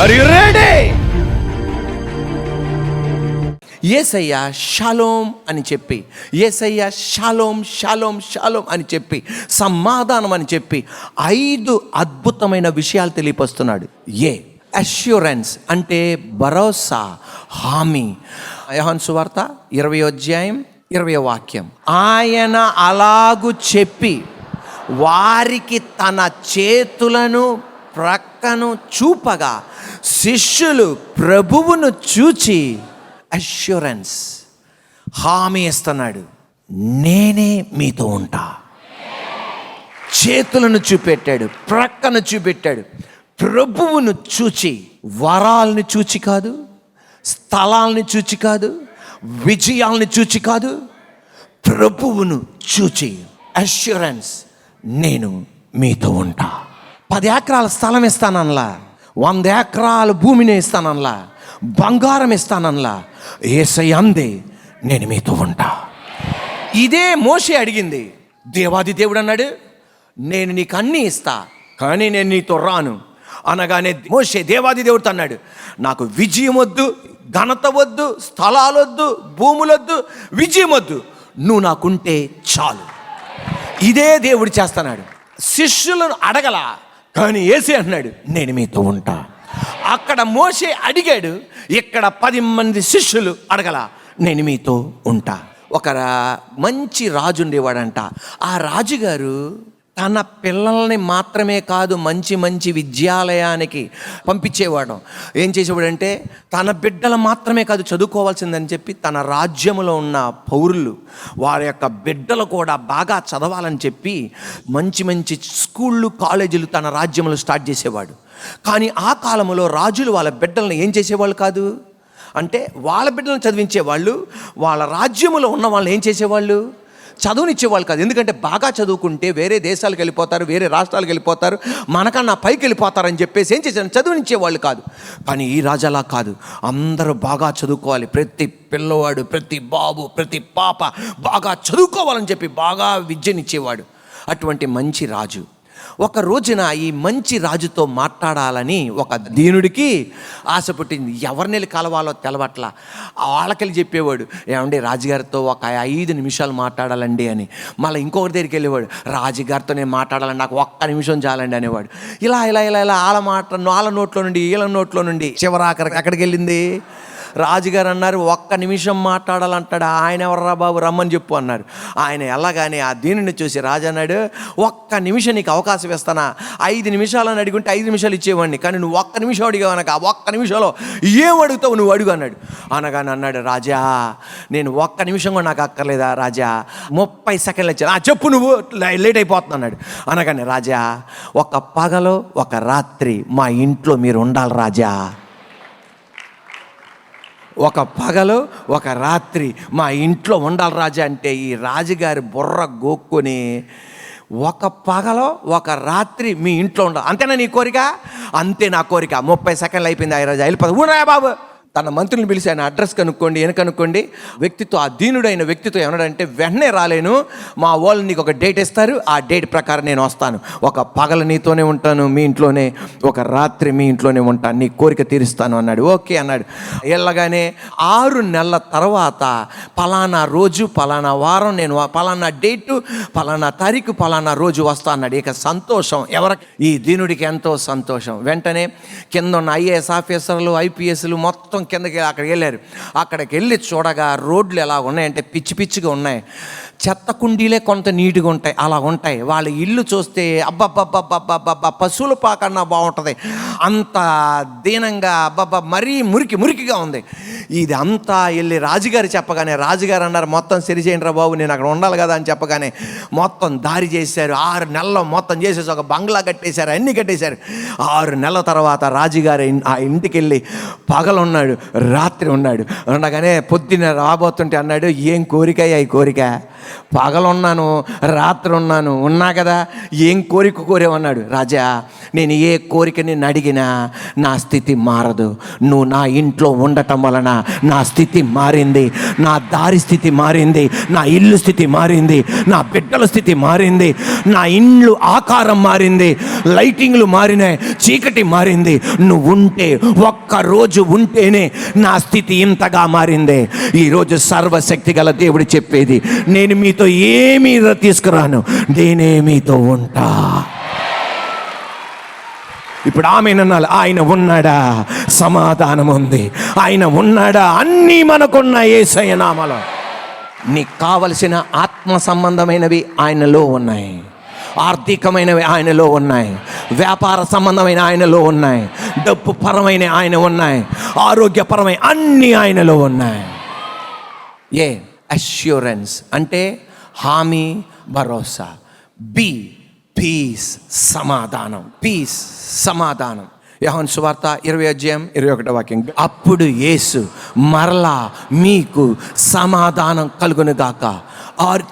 Are you ready? Yesayya shalom అని చెప్పి, యేసయ్య shalom shalom shalom అని చెప్పి, సమాధానం అని చెప్పి 5 అద్భుతమైన విషయాలు తెలియపరుస్తున్నాడు. అష్యూరెన్స్ అంటే భరోసా, హామీ. యోహాను సువార్త 20:20 ఆయన అలాగు చెప్పి వారికి తన చేతులను ప్రక్కను చూపగా శిష్యులు ప్రభువును చూచి అష్యూరెన్స్, హామీ ఇస్తున్నాడు, నేనే మీతో ఉంటా. చేతులను చూపెట్టాడు, ప్రక్కను చూపెట్టాడు. ప్రభువును చూచి, వరాల్ని చూచి కాదు, స్థలాల్ని చూచి కాదు, విజయాల్ని చూచి కాదు, ప్రభువును చూచి అష్యూరెన్స్, నేను మీతో ఉంటా. 10 ఎకరాల స్థలం ఇస్తానల్లా, 100 ఎకరాల భూమిని ఇస్తానల్లా, బంగారం ఇస్తానల్లా. యేసయ్య అందే, నేను మీతో ఉంటా. ఇదే మోషే అడిగింది. దేవాది దేవుడు అన్నాడు, నేను నీకు అన్నీ ఇస్తా, కానీ నేను నీతో రాను అనగానే మోషే దేవాది దేవుడితో అన్నాడు, నాకు విజయం వద్దు, ఘనత వద్దు, స్థలాలొద్దు, భూములొద్దు, విజయం వద్దు, నువ్వు నాకుంటే చాలు. ఇదే దేవుడు చేస్తున్నాడు. శిష్యులను అడగల, కానీ యేసే అన్నాడు, నేను మీతో ఉంటా. అక్కడ మోషే అడిగాడు, ఇక్కడ 10 మంది శిష్యులు అడగల, నేను మీతో ఉంటా. ఒక మంచి రాజు ఉండేవాడంట. ఆ రాజుగారు తన పిల్లల్ని మాత్రమే కాదు మంచి మంచి విద్యాలయానికి పంపించేవాడు. ఏం చేసేవాడంటే తన బిడ్డలు మాత్రమే కాదు చదువుకోవాల్సిందని చెప్పి తన రాజ్యంలో ఉన్న పౌరులు వారి యొక్క బిడ్డలు కూడా బాగా చదవాలని చెప్పి మంచి మంచి స్కూళ్ళు, కాలేజీలు తన రాజ్యంలో స్టార్ట్ చేసేవాడు. కానీ ఆ కాలంలో రాజులు వాళ్ళ బిడ్డలను ఏం చేసేవాళ్ళు కాదు అంటే, వాళ్ళ బిడ్డలను చదివించేవాళ్ళు, వాళ్ళ రాజ్యంలో ఉన్న వాళ్ళని ఏం చేసేవాళ్ళు, చదువునిచ్చేవాళ్ళు కాదు. ఎందుకంటే బాగా చదువుకుంటే వేరే దేశాలకు వెళ్ళిపోతారు, వేరే రాష్ట్రాలకు వెళ్ళిపోతారు, మనకన్నా పైకి వెళ్ళిపోతారని చెప్పేసి ఏం చేశారు, చదువునిచ్చేవాళ్ళు కాదు. కానీ ఈ రాజు అలా కాదు, అందరూ బాగా చదువుకోవాలి, ప్రతి పిల్లవాడు, ప్రతి బాబు, ప్రతి పాప బాగా చదువుకోవాలని చెప్పి బాగా విద్యనిచ్చేవాడు. అటువంటి మంచి రాజు. ఒక రోజున ఈ మంచి రాజుతో మాట్లాడాలని ఒక దీనుడికి ఆశ పుట్టింది. ఎవరిని కలవాలో తెలవట్లా. వాళ్ళకెళ్ళి చెప్పేవాడు, ఏమండి రాజుగారితో ఒక 5 నిమిషాలు మాట్లాడాలండి అని. మళ్ళీ ఇంకొకరి దగ్గరికి వెళ్ళేవాడు, రాజుగారితో నేను మాట్లాడాలని, నాకు 1 నిమిషం చాలండి అనేవాడు. ఇలా ఇలా ఇలా ఇలా వాళ్ళ నోట్లో నుండి వీళ్ళ నోట్లో నుండి చివరాఖరికి ఎక్కడికి వెళ్ళింది. రాజుగారు అన్నారు, 1 నిమిషం మాట్లాడాలంటాడు. ఆయన ఎవర్రా బాబు, రమ్మని చెప్పు అన్నారు. ఆయన వెళ్ళగానే ఆ దీనిని చూసి రాజు అన్నాడు, 1 నిమిషం నీకు అవకాశం ఇస్తానా, 5 నిమిషాలని అడుగుంటే 5 నిమిషాలు ఇచ్చేవాడిని, కానీ నువ్వు 1 నిమిషం అడిగావు అనక, ఆ 1 నిమిషంలో ఏం అడుగుతావు నువ్వు అడుగు అన్నాడు. అనగానే అన్నాడు, రాజా నేను 1 నిమిషం కూడా నాకు అక్కర్లేదా రాజా, 30 సెకండ్లు ఇచ్చాను, చెప్పు నువ్వు, లేట్ అయిపోతుంది అన్నాడు. అనగానే రాజా, ఒక పగలు ఒక రాత్రి మా ఇంట్లో మీరు ఉండాలి రాజా, ఒక పగలు ఒక రాత్రి మా ఇంట్లో ఉండాలి రాజా అంటే ఈ రాజుగారి బుర్ర గోక్కుని, ఒక పగలో ఒక రాత్రి మీ ఇంట్లో ఉండాలి, అంతేనా నీ కోరిక? అంతే నా కోరిక. 30 సెకండ్లు అయిపోయింది. ఆ రాజా వెళ్ళిపోతుంది. ఊరాయా బాబు, తన మంత్రులను పిలిచి ఆయన అడ్రస్ కనుక్కోండి, కనుక్కోండి. వ్యక్తితో, ఆ దీనుడైన వ్యక్తితో ఏమన్నాడంటే, వెంటనే రాలేను, మా వాళ్ళు నీకు ఒక డేట్ ఇస్తారు, ఆ డేట్ ప్రకారం నేను వస్తాను, ఒక పగలు నీతోనే ఉంటాను మీ ఇంట్లోనే, ఒక రాత్రి మీ ఇంట్లోనే ఉంటాను, నీ కోరిక తీరుస్తాను అన్నాడు. ఓకే అన్నాడు. వెళ్ళగానే 6 నెలల తర్వాత పలానా రోజు, పలానా వారం, నేను పలానా డేటు, పలానా తారీఖు, పలానా రోజు వస్తా అన్నాడు. ఇక సంతోషం ఎవరికి, ఈ దీనుడికి ఎంతో సంతోషం. వెంటనే కింద ఉన్న IAS ఆఫీసర్లు, IPSలు మొత్తం కిందకి అక్కడికి వెళ్ళారు. అక్కడికి వెళ్ళి చూడగా రోడ్లు ఎలా ఉన్నాయంటే పిచ్చి పిచ్చిగా ఉన్నాయి. చెత్త కుండీలే కొంత నీట్గా ఉంటాయి, అలా ఉంటాయి. వాళ్ళ ఇల్లు చూస్తే అబ్బబ్బబ్బబ్బబ్బబ్బ పశువుల పాకన్నా బాగుంటుంది, అంత దీనంగా అబ్బబ్బ మరీ మురికిగా ఉంది. ఇది అంతా వెళ్ళి రాజుగారు చెప్పగానే, రాజుగారు అన్నారు, మొత్తం సరిచేయండి రా బాబు, నేను అక్కడ ఉండాలి కదా అని చెప్పగానే మొత్తం దారి చేశారు. 6 నెలల్లో మొత్తం చేసేసి ఒక బంగ్లా కట్టేశారు, అన్నీ కట్టేశారు. 6 నెలల తర్వాత రాజుగారు ఆ ఇంటికి వెళ్ళి పగలున్నాడు, రాత్రి ఉన్నాడు. ఉండగానే పొద్దున్న రాబోతుంటే అన్నాడు, ఏం కోరికయ్యా ఈ కోరిక, పగలున్నాను రాత్రి ఉన్నా కదా, ఏం కోరిక కోరేవన్నాడు. రాజా నేను ఏ కోరిక నేను అడిగినా నా స్థితి మారదు, నువ్వు నా ఇంట్లో ఉండటం వలన నా స్థితి మారింది, నా దారి స్థితి మారింది, నా ఇల్లు స్థితి మారింది, నా బిడ్డల స్థితి మారింది, నా ఇండ్లు ఆకారం మారింది, లైటింగ్లు మారినాయి, చీకటి మారింది. నువ్వు ఉంటే, ఒక్కరోజు ఉంటేనే నా స్థితి ఇంతగా మారింది. ఈరోజు సర్వశక్తి గల దేవుడు చెప్పేది, నేను మీతో ఏమీ తీసుకురాను, నేనే మీతో ఉంటా. ఇప్పుడు ఆమెనన్నాలి, ఆయన ఉన్నాడా, సమాధానం ఉంది. ఆయన ఉన్నాడా, అన్నీ మనకున్న యేసయ్య నామములో. నీకు కావలసిన ఆత్మ సంబంధమైనవి ఆయనలో ఉన్నాయి, ఆర్థికమైనవి ఆయనలో ఉన్నాయి, వ్యాపార సంబంధమైన ఆయనలో ఉన్నాయి, డబ్బు పరమైన ఆయన ఉన్నాయి, ఆరోగ్యపరమైన అన్నీ ఆయనలో ఉన్నాయి. అష్యూరెన్స్ అంటే హామీ, భరోసా. బి పీస్, సమాధానం. పీస్, సమాధానం. యోహాను సువార్త 20:21 అప్పుడు యేసు మరలా మీకు సమాధానం కలుగునుగాక.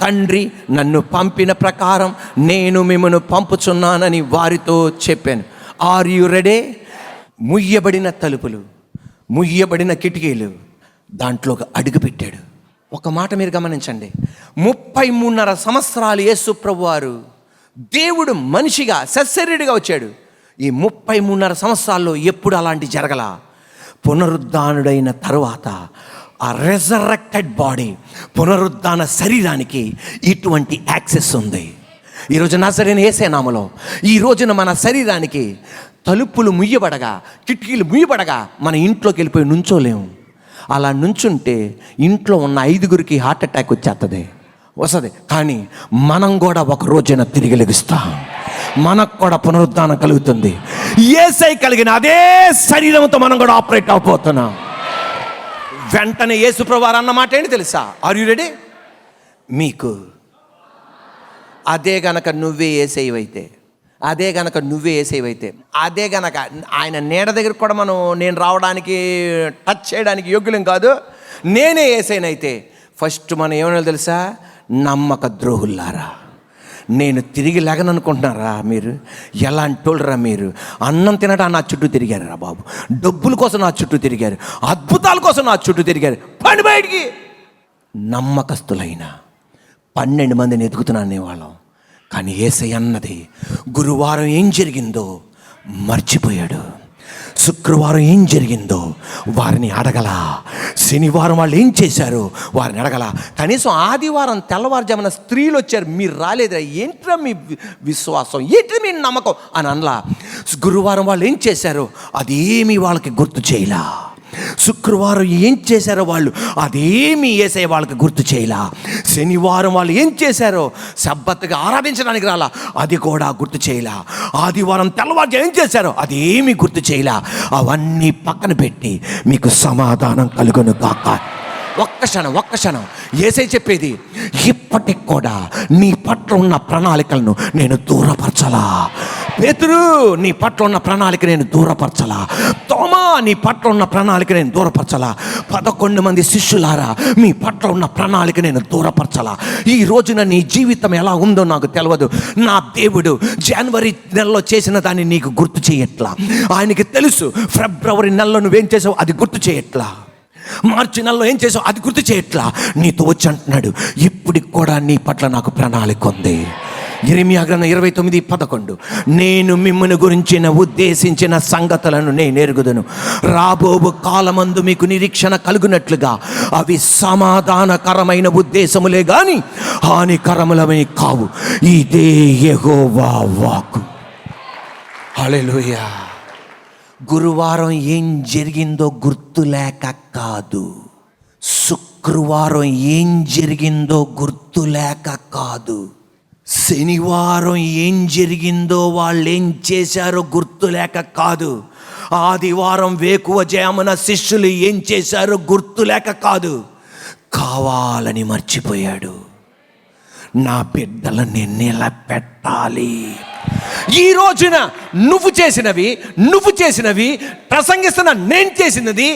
తండ్రి నన్ను పంపిన ప్రకారం నేను మిమ్మల్ని పంపుచున్నానని వారితో చెప్పాను. Are you ready? ముయ్యబడిన తలుపులు, ముయ్యబడిన కిటికీలు, దాంట్లో అడుగు పెట్టాడు. ఒక మాట మీరు గమనించండి, 33.5 సంవత్సరాలు యేసు ప్రభువారు దేవుడు మనిషిగా సశరీరుడిగా వచ్చాడు. ఈ 33.5 సంవత్సరాల్లో ఎప్పుడు అలాంటి జరగల. పునరుద్ధానుడైన తరువాత ఆ రెజరెక్టెడ్ బాడీ, పునరుద్ధాన శరీరానికి ఇటువంటి యాక్సెస్ ఉంది. ఈరోజు నజరేయుని యేసే నామములో ఈ రోజున మన శరీరానికి తలుపులు ముయ్యబడగా, కిటికీలు ముయ్యబడగా మన ఇంట్లోకి వెళ్ళిపోయి నుంచోలేము. అలా నుంచుంటే ఇంట్లో ఉన్న 5గురికి హార్ట్ అటాక్ వస్తుంది. కానీ మనం కూడా ఒక రోజున తిరిగి లెగుస్తాం, మనకు కూడా పునరుద్ధానం కలుగుతుంది. యేసై కలిగిన అదే శరీరంతో మనం కూడా ఆపరేట్ అవబోతున్నాం. వెంటనే యేసు ప్రభువారు అన్న మాట ఏంటి తెలుసా? Are you ready? మీకు అదే గనక నువ్వే యేసయ్యవైతే, అదే గనక నువ్వే యేసయ్యవైతే, అదే గనక ఆయన నీడ దగ్గర కూడా నేను రావడానికి, టచ్ చేయడానికి యోగ్యులం కాదు, నేనే యేసయ్యనైతే ఫస్ట్ మనం ఏమన్నా తెలుసా? నమ్మక ద్రోహుల్లారా, నేను తిరిగి లేగననుకుంటున్నారా? మీరు ఎలాంటి వాళ్ళరా? మీరు అన్నం తినడా నా చుట్టూ తిరిగారు రా బాబు, డబ్బుల కోసం నా చుట్టూ తిరిగారు, అద్భుతాల కోసం నా చుట్టూ తిరిగారు, పండి బయటికి. నమ్మకస్తులైన 12 మందిని ఎదుగుతున్నాను అనేవాళ్ళం. కానీ యేసయ్య అన్నది, గురువారం ఏం జరిగిందో మర్చిపోయాడు, శుక్రవారం ఏం జరిగిందో వారిని అడగల, శనివారం వాళ్ళు ఏం చేశారో వారిని అడగల, కనీసం ఆదివారం తెల్లవారుజామున స్త్రీలు వచ్చారు, మీరు రాలేదురా, ఏంట్రా మీ విశ్వాసం, ఏంటి మీ నమ్మకం అని అనలా. గురువారం వాళ్ళు ఏం చేశారో అదేమీ వాళ్ళకి గుర్తు చేయలా, శుక్రవారం ఏం చేశారో వాళ్ళు అదేమీ యేసయ్య వాళ్ళకి గుర్తు చేయలా, శనివారం వాళ్ళు ఏం చేశారో సబ్బత్తుగా ఆరాధించడానికి రాలా, అది కూడా గుర్తు చేయలా, ఆదివారం తెల్లవారు ఏం చేశారో అదేమీ గుర్తు చేయలా. అవన్నీ పక్కన పెట్టి మీకు సమాధానం కలుగును గాక. ఒక్క క్షణం యేసయ్య చెప్పేది, ఇప్పటికి కూడా నీ పట్ల ఉన్న ప్రణాళికలను నేను దూరపరచలా. పేతురు, నీ పట్ల ఉన్న ప్రణాళిక నేను దూరపరచలా. తోమా, నీ పట్ల ఉన్న ప్రణాళిక నేను దూరపరచలా. 11 మంది శిష్యులారా, మీ పట్ల ఉన్న ప్రణాళిక నేను దూరపరచలా. ఈ రోజున నీ జీవితం ఎలా ఉందో నాకు తెలియదు. నా దేవుడు జనవరి నెలలో చేసిన దాన్ని నీకు గుర్తు చేయట్లా. ఆయనకి తెలుసు ఫిబ్రవరి నెలలో నువ్వేం చేసావు అది గుర్తు చేయట్లా, మార్చి నెలలో ఏం చేసావు అది గుర్తు చేయట్లా. నీతో వచ్చి అంటున్నాడు, ఇప్పటికి కూడా నీ పట్ల నాకు ప్రణాళిక ఉంది. యెరెమీయా గ్రంథం 29:11 నేను మిమ్మల్ని గురించిన ఉద్దేశించిన సంగతులను నేను ఎరుగుదును, రాబోవు కాలమందు మీకు నిరీక్షణ కలుగునట్లుగా అవి సమాధానకరమైన ఉద్దేశములే గాని హానికరములమే కావు. ఇదే యెహోవా వాక్కు. హల్లెలూయా. గురువారం ఏం జరిగిందో గుర్తులేక కాదు, శుక్రవారం ఏం జరిగిందో గుర్తులేక కాదు, శనివారం ఏం జరిగిందో వాళ్ళు ఏం చేశారో గుర్తులేక కాదు, ఆదివారం వేకువజామున శిష్యులు ఏం చేశారో గుర్తులేక కాదు, కావాలని మర్చిపోయాడు. నా బిడ్డలని నిలబెట్టాలి. ఈ రోజున నువ్వు చేసినవి ప్రసంగిస్తున్న నేను చేసినది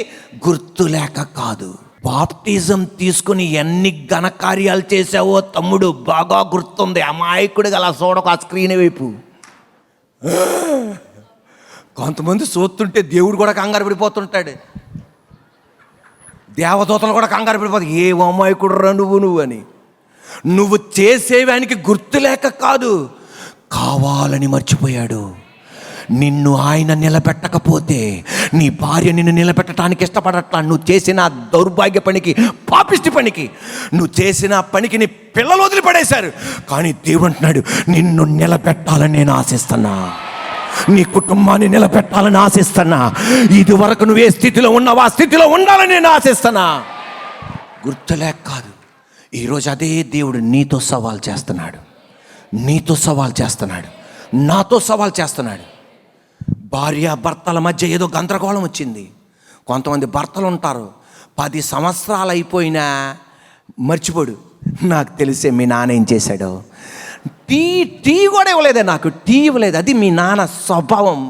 గుర్తులేక కాదు. బాప్టిజం తీసుకుని ఎన్ని ఘనకార్యాలు చేసావో తమ్ముడు బాగా గుర్తుంది. అమాయకుడు అలా చూడక ఆ స్క్రీన్ వైపు. కొంతమంది చూస్తుంటే దేవుడు కూడా కంగారు పడిపోతుంటాడు. దేవదూతలు కూడా కంగారు పడిపోతుంది, ఏ అమాయకుడురా నువ్వు అని. నువ్వు చేసేవానికి గుర్తులేక కాదు, కావాలని మర్చిపోయాడు. నిన్ను ఆయన నిలబెట్టకపోతే నీ భార్య నిన్ను నిలబెట్టడానికి ఇష్టపడట్లా. నువ్వు చేసిన దౌర్భాగ్య పనికి, పాపిష్టి పనికి, నువ్వు చేసిన పనికి నీ పిల్లలు వదిలిపడేశారు. కానీ దేవుడు అంటున్నాడు, నిన్ను నిలబెట్టాలని నేను ఆశిస్తున్నా, నీ కుటుంబాన్ని నిలబెట్టాలని ఆశిస్తున్నా. ఇది వరకు నువ్వు ఏ స్థితిలో ఉన్నావు ఆ స్థితిలో ఉండాలని నేను ఆశిస్తున్నా. గుర్తులేక కాదు. ఈరోజు అదే దేవుడు నీతో సవాల్ చేస్తున్నాడు, నీతో సవాల్ చేస్తున్నాడు, నాతో సవాల్ చేస్తున్నాడు. భార్య భర్తల మధ్య ఏదో గందరగోళం వచ్చింది. కొంతమంది భర్తలు ఉంటారు 10 సంవత్సరాలు అయిపోయినా మర్చిపోడు. నాకు తెలిసే మీ నాన్న ఏం చేశాడో, టీ కూడా ఇవ్వలేదే, నాకు టీ ఇవ్వలేదు, అది మీ నాన్న స్వభావం.